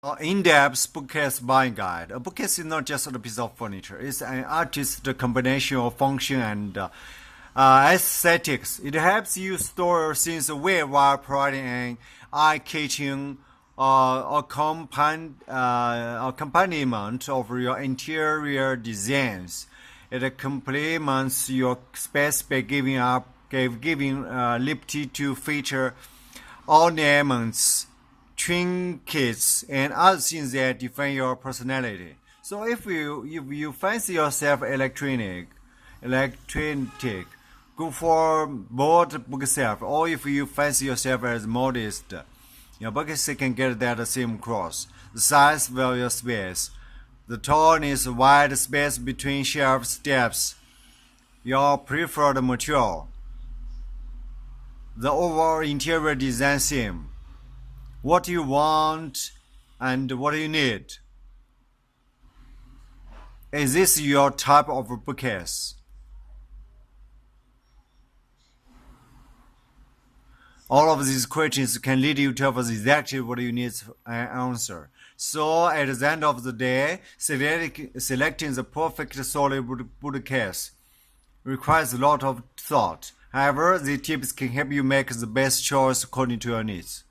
In-depth bookcase buying guide. A bookcase is not just a piece of furniture. It's an artistic combination of function and aesthetics. It helps you store things away while providing an eye-catching accompaniment of your interior designs. It complements your space by giving liberty to feature ornaments, trinkets, and other things that define your personality. So if you fancy yourself electronic, go for board bookshelf. Or if you fancy yourself as modest, your bookcase can get that same cross. The size of your space, the tallness, wide space between shelf steps, your preferred material, the overall interior design theme, what you want and what you need. Is this your type of bookcase? All of these questions can lead you to exactly what you need an answer. So at the end of the day, selecting the perfect solid bookcase requires a lot of thought. However, the tips can help you make the best choice according to your needs.